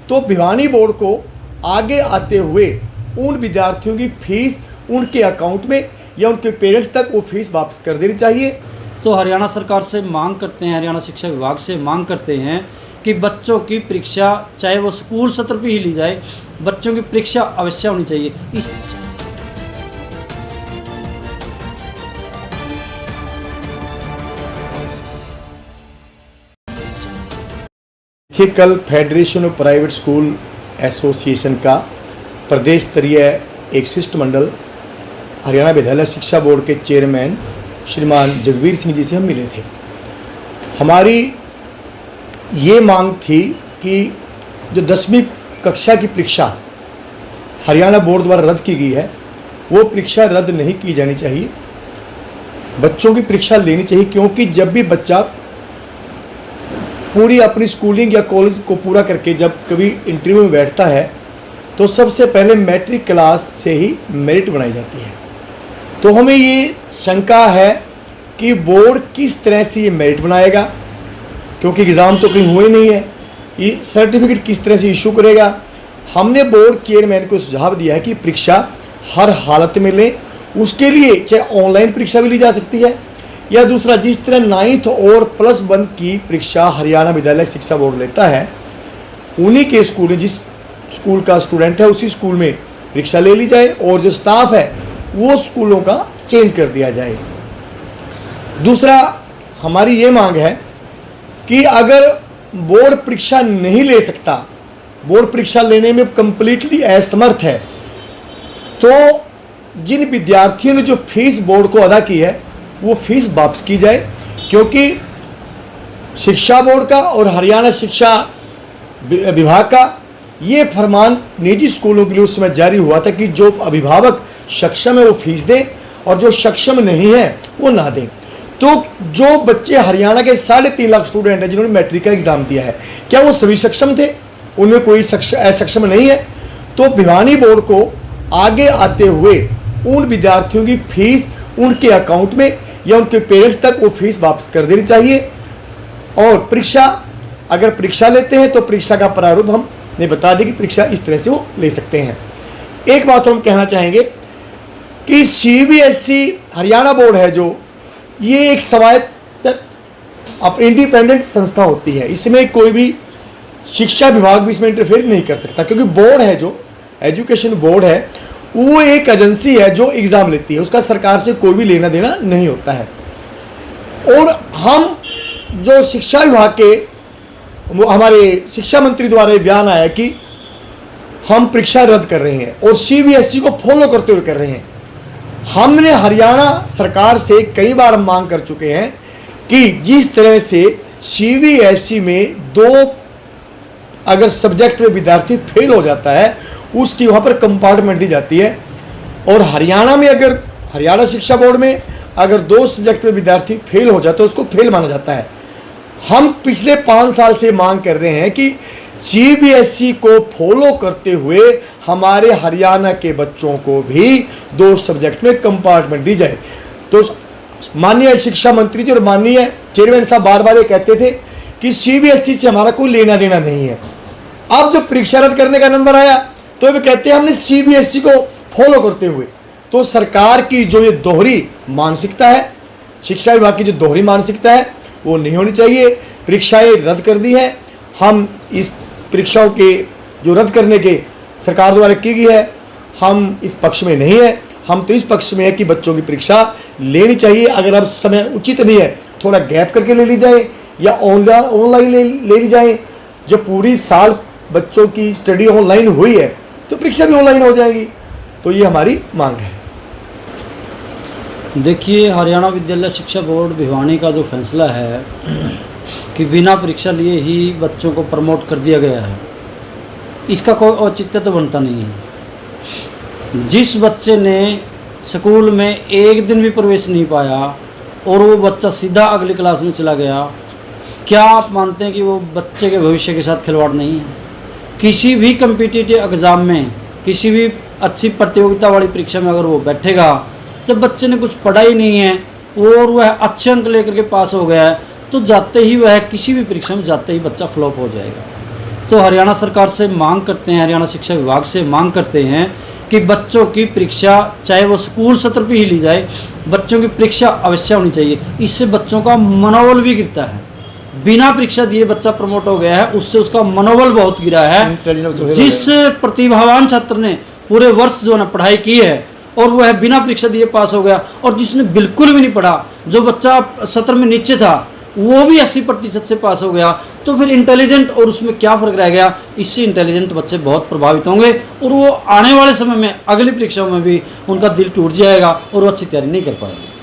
तो भिवानी बोर्ड को आगे आते हुए उन विद्यार्थियों की फीस उनके अकाउंट में या उनके पेरेंट्स तक वो फीस वापस कर देनी चाहिए। तो हरियाणा सरकार से मांग करते हैं, हरियाणा शिक्षा विभाग से मांग करते हैं कि बच्चों की परीक्षा चाहे वो स्कूल सत्र पे ही ली जाए, बच्चों की परीक्षा अवश्य होनी चाहिए। इस कल federation of private school association का प्रदेश स्तरीय एक शिष्टमंडल हरियाणा विद्यालय शिक्षा बोर्ड के चेयरमैन श्रीमान जगवीर सिंह जी से हम मिले थे। हमारी ये मांग थी कि जो 10वीं कक्षा की परीक्षा हरियाणा बोर्ड द्वारा रद्द की गई है, वो परीक्षा रद्द नहीं की जानी चाहिए, बच्चों की परीक्षा लेनी चाहिए। क्योंकि जब भी बच्चा पूरी अपनी स्कूलिंग या कॉलेज को पूरा करके जब कभी इंटरव्यू में बैठता है तो सबसे पहले मैट्रिक क्लास से ही मेरिट बनाई जाती है। तो हमें ये शंका है कि बोर्ड किस तरह से ये मेरिट बनाएगा, क्योंकि एग्ज़ाम तो कहीं हुए नहीं है, ये सर्टिफिकेट किस तरह से इशू करेगा। हमने बोर्ड चेयरमैन को सुझाव दिया है कि परीक्षा हर हालत में लें, उसके लिए चाहे ऑनलाइन परीक्षा भी ली जा सकती है या दूसरा जिस तरह 9th और +1 की परीक्षा हरियाणा विद्यालय शिक्षा बोर्ड लेता है, उन्हीं के स्कूल में जिस स्कूल का स्टूडेंट है उसी स्कूल में परीक्षा ले ली जाए और जो स्टाफ है वो स्कूलों का चेंज कर दिया जाए। दूसरा हमारी ये मांग है कि अगर बोर्ड परीक्षा नहीं ले सकता, बोर्ड परीक्षा लेने में कंप्लीटली असमर्थ है, तो जिन विद्यार्थियों ने जो फीस बोर्ड को अदा की है वो फीस वापस की जाए। क्योंकि शिक्षा बोर्ड का और हरियाणा शिक्षा विभाग का ये फरमान निजी स्कूलों के लिए उस समय जारी हुआ था कि जो अभिभावक सक्षम है वो फीस दें और जो सक्षम नहीं है वो ना दें। तो जो बच्चे हरियाणा के 3.5 लाख स्टूडेंट हैं जिन्होंने मैट्रिक का एग्ज़ाम दिया है, क्या वो सभी सक्षम थे? उनमें कोई असक्षम नहीं है। तो भिवानी बोर्ड को आगे आते हुए उन विद्यार्थियों की फीस उनके अकाउंट में या उनके पेरेंट्स तक वो फीस वापस कर देनी चाहिए। और परीक्षा अगर परीक्षा लेते हैं तो परीक्षा का प्रारूप हमने बता दी कि परीक्षा इस तरह से वो ले सकते हैं। एक बात हम कहना चाहेंगे कि CBSE हरियाणा बोर्ड है जो, ये एक स्वायत्त इंडिपेंडेंट संस्था होती है, इसमें कोई भी शिक्षा विभाग भी इसमें इंटरफेयर नहीं कर सकता। क्योंकि बोर्ड है जो एजुकेशन बोर्ड है वो एक एजेंसी है जो एग्ज़ाम लेती है, उसका सरकार से कोई भी लेना देना नहीं होता है। और हम जो शिक्षा विभाग के हमारे शिक्षा मंत्री द्वारा बयान आया कि हम परीक्षा रद्द कर रहे हैं और CBSE को फॉलो करते हुए कर रहे हैं। हमने हरियाणा सरकार से कई बार मांग कर चुके हैं कि जिस तरह से CBSE में 2 अगर सब्जेक्ट में विद्यार्थी फेल हो जाता है उसकी वहाँ पर कंपार्टमेंट दी जाती है, और हरियाणा में अगर हरियाणा शिक्षा बोर्ड में अगर 2 सब्जेक्ट में विद्यार्थी फेल हो जाता है उसको फेल माना जाता है। हम पिछले 5 साल से मांग कर रहे हैं कि CBSE को फॉलो करते हुए हमारे हरियाणा के बच्चों को भी 2 सब्जेक्ट में कंपार्टमेंट दी जाए। तो माननीय शिक्षा मंत्री जी और माननीय चेयरमैन साहब बार बार ये कहते थे कि CBSE से हमारा कोई लेना देना नहीं है। अब जब परीक्षा रद्द करने का नंबर आया तो वे कहते हैं हमने CBSE को फॉलो करते हुए। तो सरकार की जो ये दोहरी मानसिकता है, शिक्षा विभाग की जो दोहरी मानसिकता है वो नहीं होनी चाहिए। परीक्षाएं रद्द कर दी हैं, हम इस परीक्षाओं के जो रद्द करने के सरकार द्वारा की गई है हम इस पक्ष में नहीं है। हम तो इस पक्ष में है कि बच्चों की परीक्षा लेनी चाहिए। अगर अब समय उचित नहीं है थोड़ा गैप करके ले ली जाए या ऑनलाइन ले ली जाए। जब पूरी साल बच्चों की स्टडी ऑनलाइन हुई है तो परीक्षा भी ऑनलाइन हो जाएगी। तो ये हमारी मांग है। देखिए, हरियाणा विद्यालय शिक्षा बोर्ड भिवानी का जो फैसला है कि बिना परीक्षा लिए ही बच्चों को प्रमोट कर दिया गया है, इसका कोई औचित्य तो बनता नहीं है। जिस बच्चे ने स्कूल में एक दिन भी प्रवेश नहीं पाया और वो बच्चा सीधा अगली क्लास में चला गया, क्या आप मानते हैं कि वो बच्चे के भविष्य के साथ खिलवाड़ नहीं है? किसी भी कम्पिटिटिव एग्ज़ाम में, किसी भी अच्छी प्रतियोगिता वाली परीक्षा में अगर वो बैठेगा, जब बच्चे ने कुछ पढ़ा ही नहीं है और वह अच्छे अंक लेकर के पास हो गया है, तो जाते ही वह किसी भी परीक्षा में जाते ही बच्चा फ्लॉप हो जाएगा। तो हरियाणा सरकार से मांग करते हैं, हरियाणा शिक्षा विभाग से मांग करते हैं कि बच्चों की परीक्षा चाहे वो स्कूल सत्र पे ही ली जाए, बच्चों की परीक्षा अवश्य होनी चाहिए। इससे बच्चों का मनोबल भी गिरता है। बिना परीक्षा दिए बच्चा प्रमोट हो गया है, उससे उसका मनोबल बहुत गिरा है। जिस प्रतिभावान छात्र ने पूरे वर्ष जो है पढ़ाई की है और वह बिना परीक्षा दिए पास हो गया, और जिसने बिल्कुल भी नहीं पढ़ा, जो बच्चा सत्र में नीचे था, वो भी 80% से पास हो गया, तो फिर इंटेलिजेंट और उसमें क्या फ़र्क रह गया। इससे इंटेलिजेंट बच्चे बहुत प्रभावित होंगे और वो आने वाले समय में अगली परीक्षाओं में भी उनका दिल टूट जाएगा और वो अच्छी तैयारी नहीं कर पाएंगे।